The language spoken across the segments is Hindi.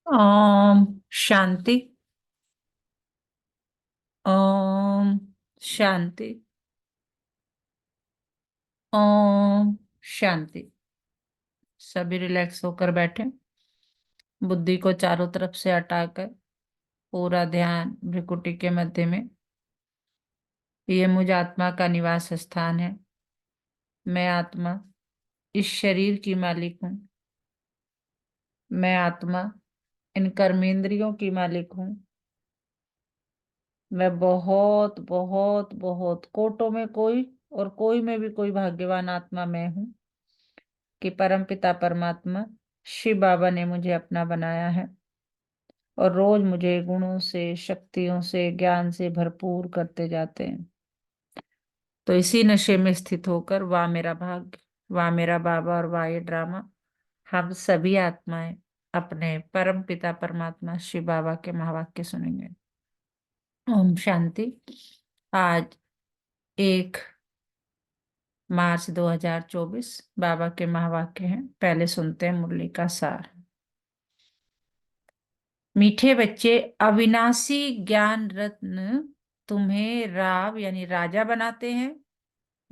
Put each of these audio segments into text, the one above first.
ओम शांति। ओम शांति। ओम शांति। सभी रिलैक्स होकर बैठे, बुद्धि को चारों तरफ से हटाकर पूरा ध्यान भ्रिकुटी के मध्य में। ये मुझ आत्मा का निवास स्थान है। मैं आत्मा इस शरीर की मालिक हूँ। मैं आत्मा इन कर्मेंद्रियों की मालिक हूँ। मैं बहुत बहुत बहुत कोटों में कोई और कोई में भी कोई भाग्यवान आत्मा मैं हूँ कि परमपिता परमात्मा शिव बाबा ने मुझे अपना बनाया है और रोज मुझे गुणों से, शक्तियों से, ज्ञान से भरपूर करते जाते हैं। तो इसी नशे में स्थित होकर वाह मेरा भाग्य, वाह मेरा बाबा और वाह ये ड्रामा, हम सभी आत्माएं अपने परम पिता परमात्मा शिव बाबा के महावाक्य सुनेंगे। ओम शांति। आज 1 मार्च 2024 बाबा के महावाक्य हैं। पहले सुनते हैं मुरली का सार। मीठे बच्चे, अविनाशी ज्ञान रत्न तुम्हें राव यानी राजा बनाते हैं।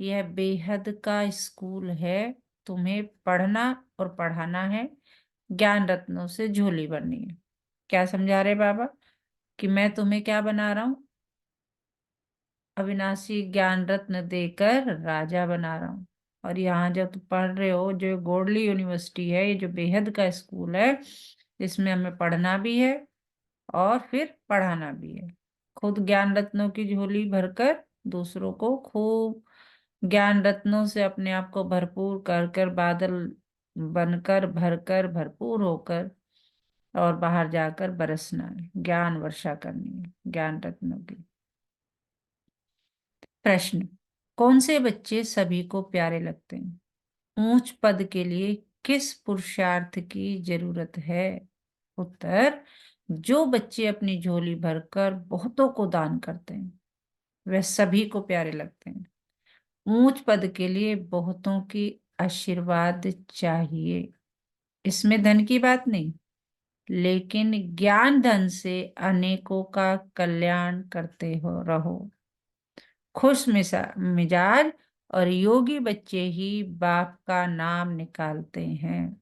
यह बेहद का स्कूल है। तुम्हें पढ़ना और पढ़ाना है। ज्ञान रत्नों से झोली भरनी है। क्या समझा रहे बाबा कि मैं तुम्हें क्या बना रहा हूं? अविनाशी ज्ञान रत्न देकर राजा बना रहा हूँ। और यहाँ जब तुम पढ़ रहे हो, जो गोडली यूनिवर्सिटी है, ये जो बेहद का स्कूल है, इसमें हमें पढ़ना भी है और फिर पढ़ाना भी है। खुद ज्ञान रत्नों की झोली भरकर दूसरों को खूब ज्ञान रत्नों से अपने आप को भरपूर कर कर बादल बनकर भरकर भरपूर होकर और बाहर जाकर बरसना है। ज्ञान वर्षा करनी है ज्ञान रत्नों की। प्रश्न, कौन से बच्चे सभी को प्यारे लगते हैं? ऊंच पद के लिए किस पुरुषार्थ की जरूरत है? उत्तर, जो बच्चे अपनी झोली भरकर बहुतों को दान करते हैं वह सभी को प्यारे लगते हैं। ऊंच पद के लिए बहुतों की आशीर्वाद चाहिए। इसमें धन की बात नहीं, लेकिन ज्ञान धन से अनेकों का कल्याण करते हो रहो। खुश मिजाज और योगी बच्चे ही बाप का नाम निकालते हैं।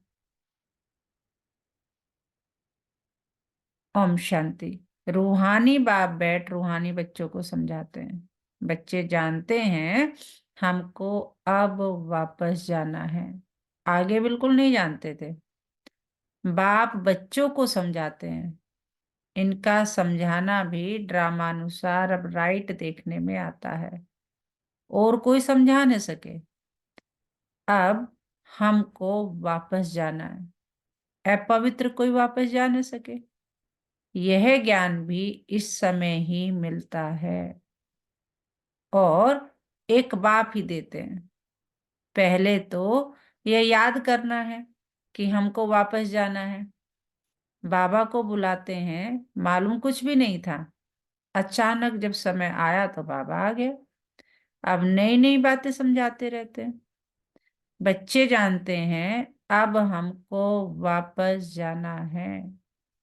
ओम शांति। रूहानी बाप बैठ रूहानी बच्चों को समझाते हैं। बच्चे जानते हैं हमको अब वापस जाना है। आगे बिल्कुल नहीं जानते थे। बाप बच्चों को समझाते हैं। इनका समझाना भी ड्रामानुसार अब राइट देखने में आता है। और कोई समझा नहीं सके। अब हमको वापस जाना है। अपवित्र कोई वापस जा न सके। यह ज्ञान भी इस समय ही मिलता है और एक बाप ही देते हैं। पहले तो यह याद करना है कि हमको वापस जाना है। बाबा को बुलाते हैं, मालूम कुछ भी नहीं था। अचानक जब समय आया तो बाबा आ गए। अब नई नई बातें समझाते रहते हैं। बच्चे जानते हैं अब हमको वापस जाना है,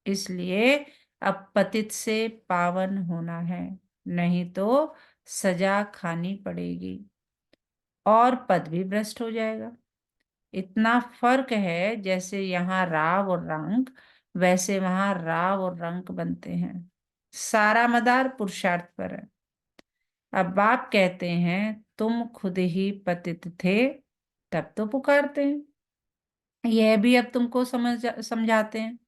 इसलिए अब पतित से पावन होना है, नहीं तो सजा खानी पड़ेगी और पद भी भ्रष्ट हो जाएगा। इतना फर्क है, जैसे यहाँ राव और रंक, वैसे वहां राव और रंक बनते हैं। सारा मदार पुरुषार्थ पर है। अब बाप कहते हैं तुम खुद ही पतित थे, तब तो पुकारते हैं। यह भी अब तुमको समझाते हैं।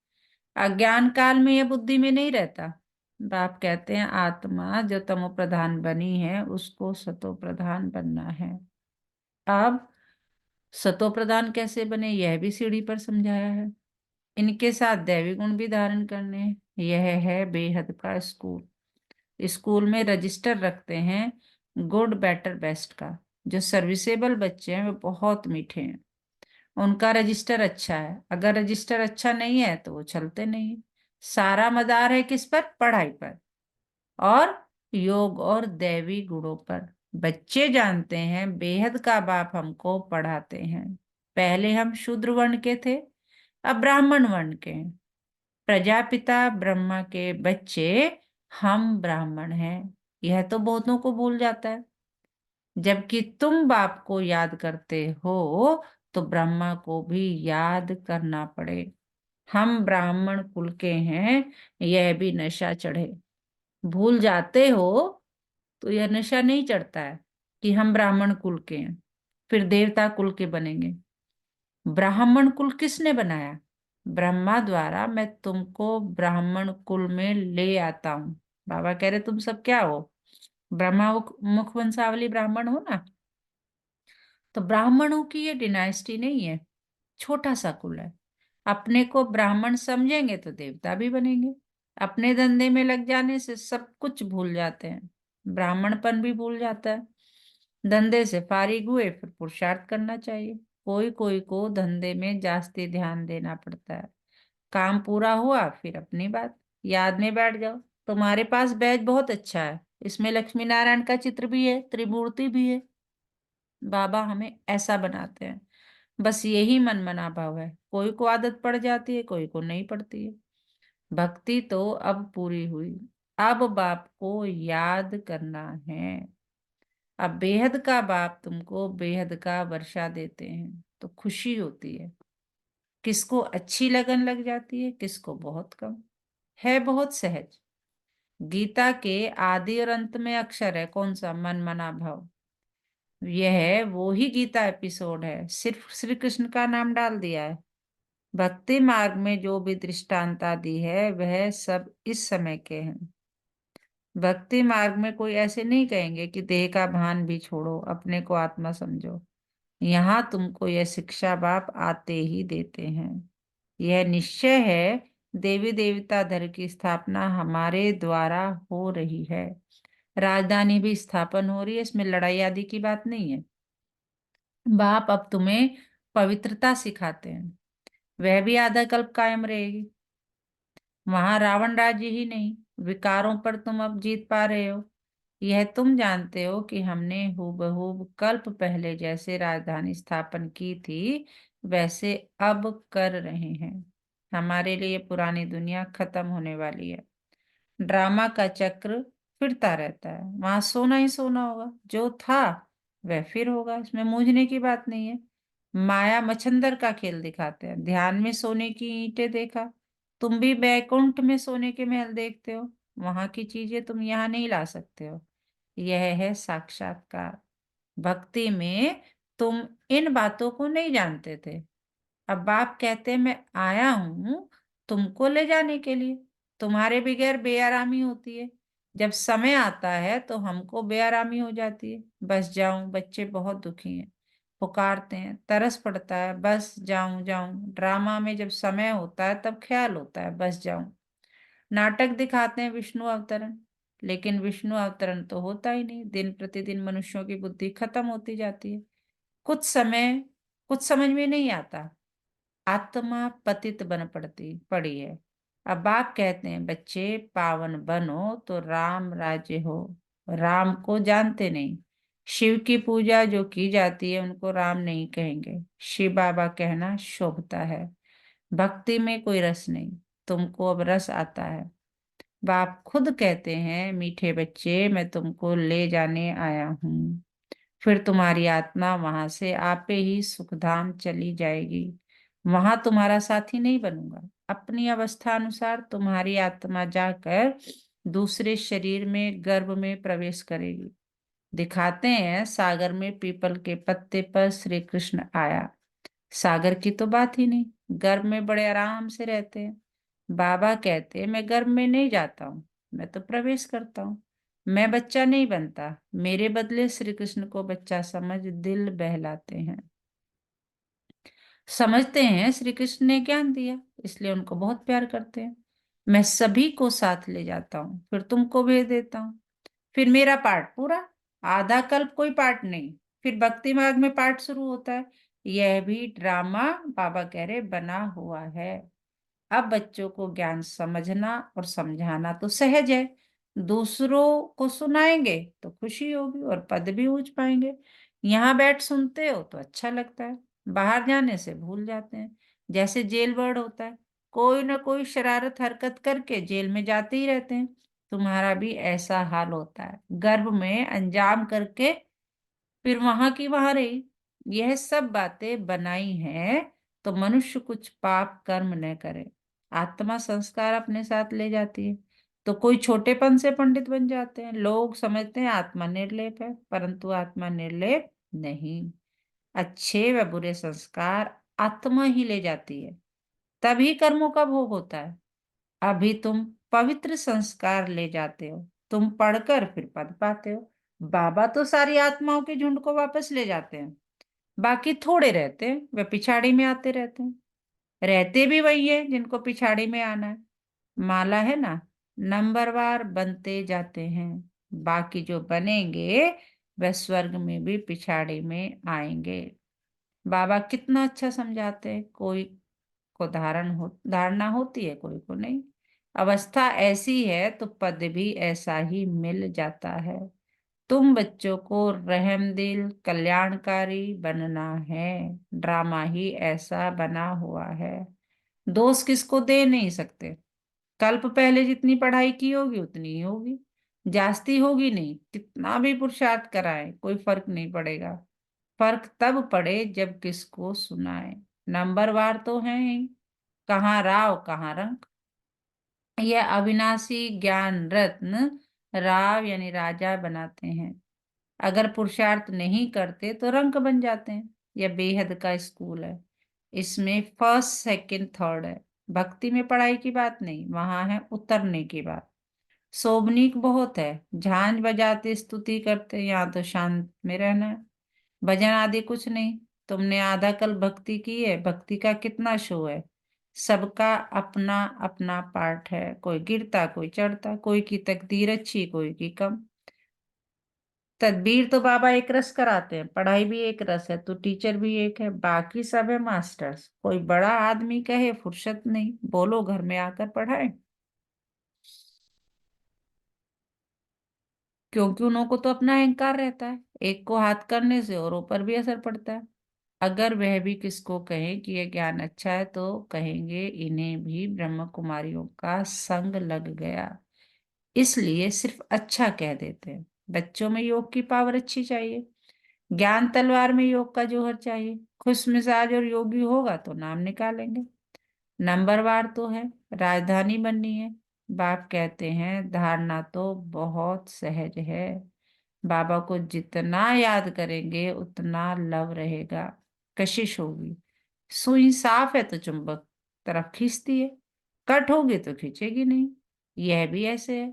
अज्ञान काल में यह बुद्धि में नहीं रहता। बाप कहते हैं आत्मा जो तमो प्रधान बनी है उसको सतो प्रधान बनना है। अब सतो प्रधान कैसे बने यह भी सीढ़ी पर समझाया है। इनके साथ दैवी गुण भी धारण करने हैं। यह है बेहद का स्कूल। स्कूल में रजिस्टर रखते हैं गुड बेटर बेस्ट का। जो सर्विसेबल बच्चे हैं वे बहुत मीठे हैं। उनका रजिस्टर अच्छा है। अगर रजिस्टर अच्छा नहीं है तो वो चलते नहीं। सारा मदार है किस पर? पढ़ाई पर और योग और दैवी गुणों पर। बच्चे जानते हैं बेहद का बाप हमको पढ़ाते हैं। पहले हम शूद्र वर्ण के थे, अब ब्राह्मण वर्ण के हैं। प्रजापिता ब्रह्मा के बच्चे हम ब्राह्मण हैं, यह तो बहुतों को भूल जाता है। जबकि तुम बाप को याद करते हो तो ब्रह्मा को भी याद करना पड़े। हम ब्राह्मण कुल के हैं, यह भी नशा चढ़े। भूल जाते हो तो यह नशा नहीं चढ़ता है कि हम ब्राह्मण कुल के हैं, फिर देवता कुल के बनेंगे। ब्राह्मण कुल किसने बनाया? ब्रह्मा द्वारा। मैं तुमको ब्राह्मण कुल में ले आता हूँ। बाबा कह रहे तुम सब क्या हो? ब्रह्मा मुख वंशावली ब्राह्मण हो ना। तो ब्राह्मणों की ये डिनाइस्टी नहीं है, छोटा सा कुल है। अपने को ब्राह्मण समझेंगे तो देवता भी बनेंगे। अपने धंधे में लग जाने से सब कुछ भूल जाते हैं, ब्राह्मणपन भी भूल जाता है। धंधे से फारिग हुए फिर पुरुषार्थ करना चाहिए। कोई कोई को धंधे में जास्ती ध्यान देना पड़ता है। काम पूरा हुआ फिर अपनी बात याद में बैठ जाओ। तुम्हारे पास बैज बहुत अच्छा है, इसमें लक्ष्मी नारायण का चित्र भी है, त्रिमूर्ति भी है। बाबा हमें ऐसा बनाते हैं, बस यही मनमना भाव है। कोई को आदत पड़ जाती है, कोई को नहीं पड़ती है। भक्ति तो अब पूरी हुई, अब बाप को याद करना है। अब बेहद का बाप तुमको बेहद का वर्षा देते हैं तो खुशी होती है। किसको अच्छी लगन लग जाती है, किसको बहुत कम। है बहुत सहज। गीता के आदि और अंत में अक्षर है कौन सा? मन मना भाव। यह वो ही गीता एपिसोड है, सिर्फ श्री कृष्ण का नाम डाल दिया है। भक्ति मार्ग में जो भी दृष्टांत दी है वह सब इस समय के हैं। भक्ति मार्ग में कोई ऐसे नहीं कहेंगे कि देह का भान भी छोड़ो, अपने को आत्मा समझो। यहाँ तुमको यह शिक्षा बाप आते ही देते हैं। यह निश्चय है देवी देवता धर्म की स्थापना हमारे द्वारा हो रही है। राजधानी भी स्थापन हो रही है, इसमें लड़ाई आदि की बात नहीं है। बाप अब तुम्हें पवित्रता सिखाते हैं, वह भी आधा कल्प कायम रहेगी। वहां रावण राज्य ही नहीं, विकारों पर तुम अब जीत पा रहे हो। यह तुम जानते हो कि हमने हूबहू कल्प पहले जैसे राजधानी स्थापन की थी वैसे अब कर रहे हैं। हमारे लिए पुरानी दुनिया खत्म होने वाली है। ड्रामा का चक्र फिरता रहता है, वहां सोना ही सोना होगा। जो था वह फिर होगा, इसमें मूझने की बात नहीं है। माया मच्छंदर का खेल दिखाते हैं। ध्यान में सोने की ईंटें देखा, तुम भी बैकुंठ में सोने के महल देखते हो। वहां की चीजें तुम यहाँ नहीं ला सकते हो। यह है साक्षात्कार। भक्ति में तुम इन बातों को नहीं जानते थे। अब बाप कहते हैं मैं आया हूं तुमको ले जाने के लिए। तुम्हारे बगैर बेआरामी होती है, जब समय आता है तो हमको बेआरामी हो जाती है। बस जाऊं, बच्चे बहुत दुखी हैं, पुकारते हैं, तरस पड़ता है, बस जाऊं जाऊं। ड्रामा में जब समय होता है तब ख्याल होता है बस जाऊं। नाटक दिखाते हैं विष्णु अवतरण, लेकिन विष्णु अवतरण तो होता ही नहीं। दिन प्रतिदिन मनुष्यों की बुद्धि खत्म होती जाती है। कुछ समय कुछ समझ में नहीं आता, आत्मा पतित बन पड़ी है। अब बाप कहते हैं बच्चे पावन बनो तो राम राज्य हो। राम को जानते नहीं। शिव की पूजा जो की जाती है उनको राम नहीं कहेंगे, शिव बाबा कहना शोभता है। भक्ति में कोई रस नहीं, तुमको अब रस आता है। बाप खुद कहते हैं मीठे बच्चे मैं तुमको ले जाने आया हूँ। फिर तुम्हारी आत्मा वहां से आपे ही सुखधाम चली जाएगी। वहां तुम्हारा साथी नहीं बनूंगा। अपनी अवस्था अनुसार तुम्हारी आत्मा जाकर दूसरे शरीर में गर्भ में प्रवेश करेगी। दिखाते हैं सागर में पीपल के पत्ते पर श्री कृष्ण आया। सागर की तो बात ही नहीं, गर्भ में बड़े आराम से रहते हैं। बाबा कहते हैं मैं गर्भ में नहीं जाता हूँ, मैं तो प्रवेश करता हूँ। मैं बच्चा नहीं बनता, मेरे बदले श्री कृष्ण को बच्चा समझ दिल बहलाते हैं। समझते हैं श्री कृष्ण ने ज्ञान दिया इसलिए उनको बहुत प्यार करते हैं। मैं सभी को साथ ले जाता हूँ, फिर तुमको भेज देता हूँ। फिर मेरा पार्ट पूरा, आधा कल्प कोई पार्ट नहीं। फिर भक्ति मार्ग में पार्ट शुरू होता है। यह भी ड्रामा बाबा कह रहे बना हुआ है। अब बच्चों को ज्ञान समझना और समझाना तो सहज है। दूसरों को सुनाएंगे तो खुशी होगी और पद भी ऊंच पाएंगे। यहाँ बैठ सुनते हो तो अच्छा लगता है, बाहर जाने से भूल जाते हैं। जैसे जेल बर्ड होता है, कोई ना कोई शरारत हरकत करके जेल में जाते ही रहते हैं। तुम्हारा भी ऐसा हाल होता है, गर्भ में अंजाम करके फिर वहां की वहां रही। यह सब बातें बनाई हैं तो मनुष्य कुछ पाप कर्म न करे, आत्मा संस्कार अपने साथ ले जाती है। तो कोई छोटेपन से पंडित बन जाते हैं। लोग समझते हैं आत्मा निर्लेप है, परंतु आत्मा निर्लेप नहीं। अच्छे व बुरे संस्कार आत्मा ही ले जाती है, तभी कर्मों का भोग होता है। अभी तुम पवित्र संस्कार ले जाते हो, तुम पढ़कर फिर पद पाते हो। बाबा तो सारी आत्माओं के झुंड को वापस ले जाते हैं, बाकी थोड़े रहते हैं, वे पिछाड़ी में आते रहते हैं। रहते भी वही है जिनको पिछाड़ी में आना है। माला है ना, नंबरवार बनते जाते हैं। बाकी जो बनेंगे वह स्वर्ग में भी पिछाड़ी में आएंगे। बाबा कितना अच्छा समझाते हैं। कोई को धारणा होती है, कोई को नहीं। अवस्था ऐसी है तो पद भी ऐसा ही मिल जाता है। तुम बच्चों को रहमदिल कल्याणकारी बनना है। ड्रामा ही ऐसा बना हुआ है। दोष किसको दे नहीं सकते। कल्प पहले जितनी पढ़ाई की होगी उतनी ही होगी, जास्ती होगी नहीं। कितना भी पुरुषार्थ कराए कोई फर्क नहीं पड़ेगा। फर्क तब पड़े जब किसको सुनाए। नंबरवार तो है ही, कहाँ राव कहाँ रंक। यह अविनाशी ज्ञान रत्न राव यानी राजा बनाते हैं। अगर पुरुषार्थ नहीं करते तो रंक बन जाते हैं। यह बेहद का स्कूल है। इसमें फर्स्ट सेकंड थर्ड है। भक्ति में पढ़ाई की बात नहीं, वहां है उतरने की बात। शोभनीक बहुत है, झांझ बजाते स्तुति करते, यहाँ तो शांत में रहना है। भजन आदि कुछ नहीं। तुमने आधा कल भक्ति की है, भक्ति का कितना शो है। सबका अपना अपना पार्ट है, कोई गिरता कोई चढ़ता, कोई की तकदीर अच्छी कोई की कम। तदबीर तो बाबा एक रस कराते हैं, पढ़ाई भी एक रस है तो टीचर भी एक है, बाकी सब है मास्टर्स। कोई बड़ा आदमी कहे फुर्सत नहीं, बोलो घर में आकर पढ़ाए। क्योंकि उन्हों को तो अपना अहंकार रहता है, एक को हाथ करने से औरों पर भी असर पड़ता है। अगर वह भी किसको कहे कि यह ज्ञान अच्छा है तो कहेंगे इन्हें भी ब्रह्म कुमारियों का संग लग गया, इसलिए सिर्फ अच्छा कह देते हैं। बच्चों में योग की पावर अच्छी चाहिए, ज्ञान तलवार में योग का जोहर चाहिए। खुश मिजाज और योगी होगा तो नाम निकालेंगे। नंबरवार तो है, राजधानी बननी है। बाप कहते हैं धारणा तो बहुत सहज है। बाबा को जितना याद करेंगे उतना लव रहेगा, कशिश होगी। सुई साफ है तो चुंबक तरफ खींचती है, कट होगी तो खींचेगी नहीं। यह भी ऐसे है,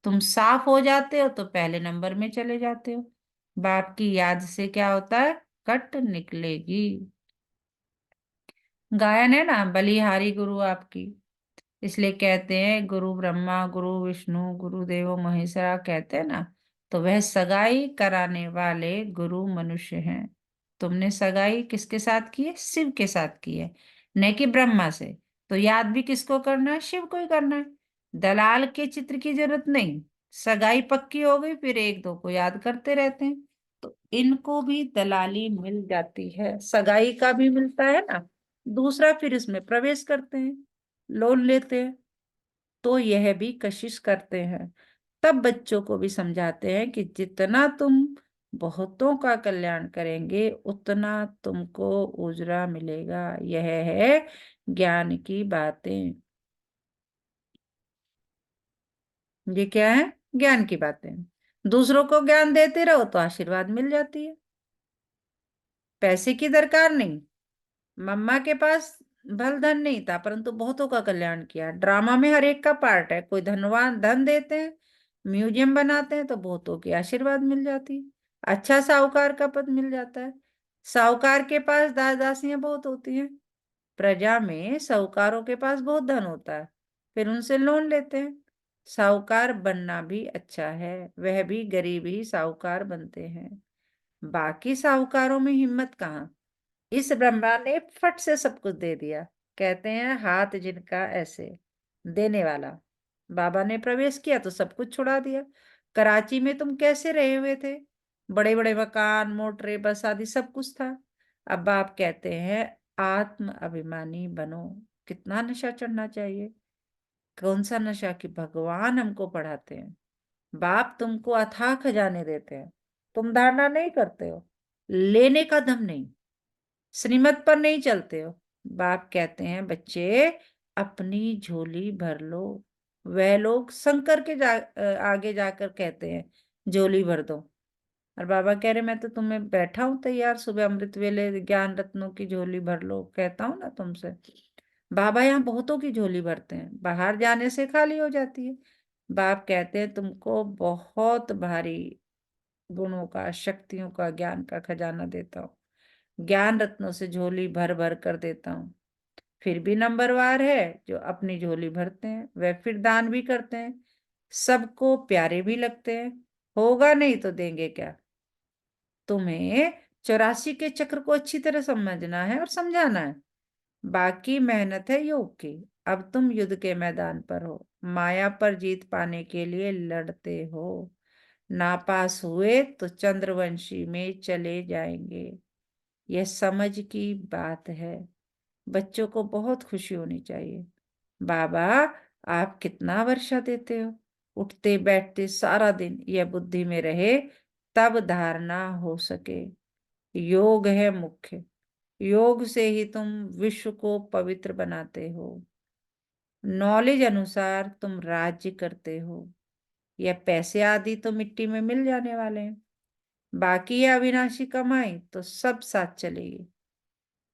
तुम साफ हो जाते हो तो पहले नंबर में चले जाते हो। बाप की याद से क्या होता है, कट निकलेगी। गायन है ना, बलिहारी गुरु आपकी। इसलिए कहते हैं गुरु ब्रह्मा गुरु विष्णु गुरु देवो महेश्वरा, कहते हैं ना। तो वह सगाई कराने वाले गुरु मनुष्य हैं। तुमने सगाई किसके साथ की है, शिव के साथ की है, न कि ब्रह्मा से। तो याद भी किसको करना है, शिव को ही करना है। दलाल के चित्र की जरूरत नहीं। सगाई पक्की हो गई फिर एक दो को याद करते रहते हैं, तो इनको भी दलाली मिल जाती है, सगाई का भी मिलता है ना। दूसरा फिर इसमें प्रवेश करते हैं, लोन लेते हैं, तो यह भी कशिश करते हैं। तब बच्चों को भी समझाते हैं कि जितना तुम बहुतों का कल्याण करेंगे उतना तुमको उजरा मिलेगा। यह है ज्ञान की बातें। ये क्या है, ज्ञान की बातें। दूसरों को ज्ञान देते रहो तो आशीर्वाद मिल जाती है। पैसे की दरकार नहीं। मम्मा के पास बल धन नहीं था परंतु बहुतों का कल्याण किया। ड्रामा में हर एक का पार्ट है, कोई धनवान धन देते हैं, म्यूजियम बनाते हैं तो बहुतों की आशीर्वाद मिल जाती है। अच्छा साहूकार का पद मिल जाता है। साहूकार के पास दास दासियां बहुत होती हैं, प्रजा में साहूकारों के पास बहुत धन होता है, फिर उनसे लोन लेते हैं। साहूकार बनना भी अच्छा है, वह भी गरीब ही साहूकार बनते हैं। बाकी साहूकारों में हिम्मत कहाँ। इस ब्रह्मा ने फट से सब कुछ दे दिया। कहते हैं हाथ जिनका ऐसे, देने वाला। बाबा ने प्रवेश किया तो सब कुछ छुड़ा दिया। कराची में तुम कैसे रहे हुए थे, बड़े बड़े मकान मोटरे बस आदि सब कुछ था। अब बाप कहते हैं आत्म अभिमानी बनो। कितना नशा चढ़ना चाहिए। कौन सा नशा कि भगवान हमको पढ़ाते हैं, बाप तुमको अथाह खजाने देते हैं, तुम धारणा नहीं करते हो, लेने का दम नहीं, श्रीमत पर नहीं चलते हो। बाप कहते हैं बच्चे अपनी झोली भर लो। वह लोग शंकर के आगे जाकर कहते हैं झोली भर दो, और बाबा कह रहे मैं तो तुम्हें बैठा हूं तैयार, सुबह अमृत वेले ज्ञान रत्नों की झोली भर लो, कहता हूं ना तुमसे। बाबा यहाँ बहुतों की झोली भरते हैं, बाहर जाने से खाली हो जाती है। बाप कहते हैं तुमको बहुत भारी गुणों का, शक्तियों का, ज्ञान का खजाना देता हूँ, ज्ञान रत्नों से झोली भर भर कर देता हूँ। फिर भी नंबरवार है जो अपनी झोली भरते हैं, वह फिर दान भी करते हैं, सबको प्यारे भी लगते हैं। होगा नहीं तो देंगे क्या। तुम्हें 84 के चक्र को अच्छी तरह समझना है और समझाना है। बाकी मेहनत है योग की। अब तुम युद्ध के मैदान पर हो, माया पर जीत पाने के लिए लड़ते हो। नापास हुए तो चंद्रवंशी में चले जाएंगे। यह समझ की बात है। बच्चों को बहुत खुशी होनी चाहिए। बाबा आप कितना वर्षा देते हो, उठते बैठते सारा दिन यह बुद्धि में रहे, तब धारणा हो सके। योग है मुख्य, योग से ही तुम विश्व को पवित्र बनाते हो। नॉलेज अनुसार तुम राज्य करते हो। यह पैसे आदि तो मिट्टी में मिल जाने वाले हैं, बाकी ये अविनाशी कमाई तो सब साथ चलेगी।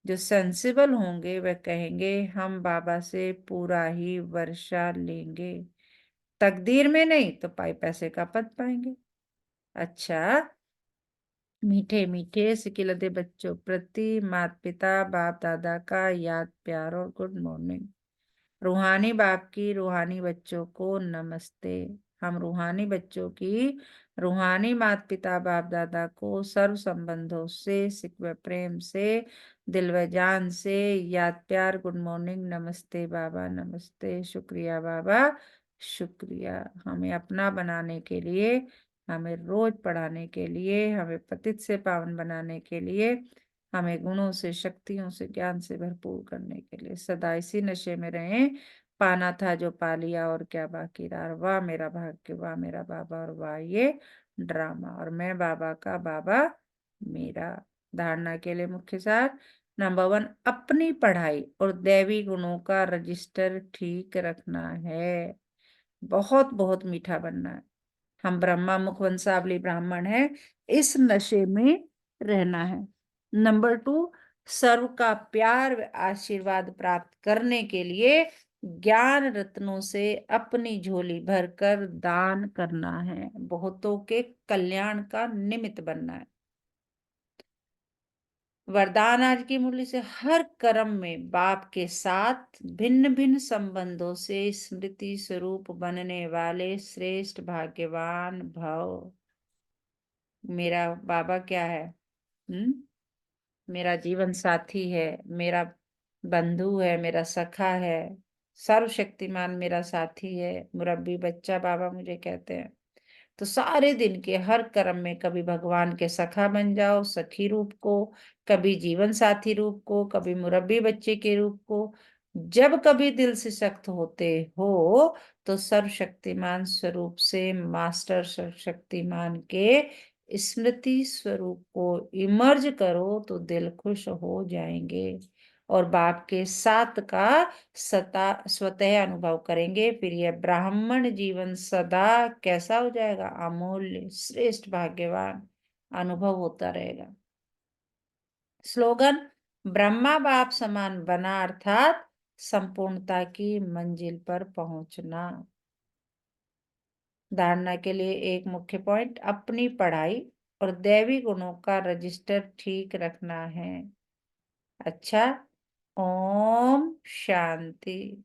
जो सेंसिबल होंगे वह कहेंगे हम बाबा से पूरा ही वर्षा लेंगे, तकदीर में नहीं तो पाई पैसे का पद पाएंगे। अच्छा, मीठे मीठे सिकिलते बच्चों प्रति माता पिता बाप दादा का याद प्यार और गुड मॉर्निंग। रूहानी बाप की रूहानी बच्चों को नमस्ते। हम रूहानी बच्चों की रूहानी माता पिता बाप दादा को सर्व संबंधों से, सिकवे प्रेम से, दिल व जान से याद प्यार, गुड मॉर्निंग, नमस्ते बाबा, नमस्ते, शुक्रिया बाबा, शुक्रिया। हमें अपना बनाने के लिए, हमें रोज पढ़ाने के लिए, हमें पतित से पावन बनाने के लिए, हमें गुणों से, शक्तियों से, ज्ञान से भरपूर करने के लिए। सदा इसी नशे में रहें। पाना था जो पा लिया और क्या बाकी रहा। वाह मेरा भाग्य, वाह मेरा बाबा, और वाह ये ड्रामा, और मैं बाबा का बाबा मेरा। धारणा के लिए मुख्य सार। नंबर 1, अपनी पढ़ाई और दैवी गुणों का रजिस्टर ठीक रखना है। बहुत बहुत मीठा बनना है। हम ब्रह्मा मुख वंशावली ब्राह्मण हैं, इस नशे में रहना है। नंबर 2, सर्व का प्यार व आशीर्वाद प्राप्त करने के लिए ज्ञान रत्नों से अपनी झोली भरकर दान करना है, बहुतों के कल्याण का निमित्त बनना है। वरदान आज की मुरली से हर कर्म में बाप के साथ भिन्न भिन्न संबंधों से स्मृति स्वरूप बनने वाले श्रेष्ठ भाग्यवान भव। मेरा बाबा क्या है? मेरा जीवन साथी है, मेरा बंधु है, मेरा सखा है, सर्वशक्तिमान मेरा साथी है, मुरब्बी बच्चा बाबा मुझे कहते हैं। तो सारे दिन के हर कर्म में कभी भगवान के सखा बन जाओ, सखी रूप को, कभी जीवन साथी रूप को, कभी मुरब्बी बच्चे के रूप को। जब कभी दिल से सख्त होते हो तो सर्वशक्तिमान स्वरूप से मास्टर सर्वशक्तिमान के स्मृति स्वरूप को इमर्ज करो तो दिल खुश हो जाएंगे और बाप के साथ का सता स्वतः अनुभव करेंगे। फिर यह ब्राह्मण जीवन सदा कैसा हो जाएगा? अमूल्य, श्रेष्ठ, भाग्यवान अनुभव होता रहेगा। स्लोगन, ब्रह्मा बाप समान बना अर्थात संपूर्णता की मंजिल पर पहुंचना। धारणा के लिए एक मुख्य पॉइंट, अपनी पढ़ाई और दैवी गुणों का रजिस्टर ठीक रखना है। अच्छा, ओम शांति।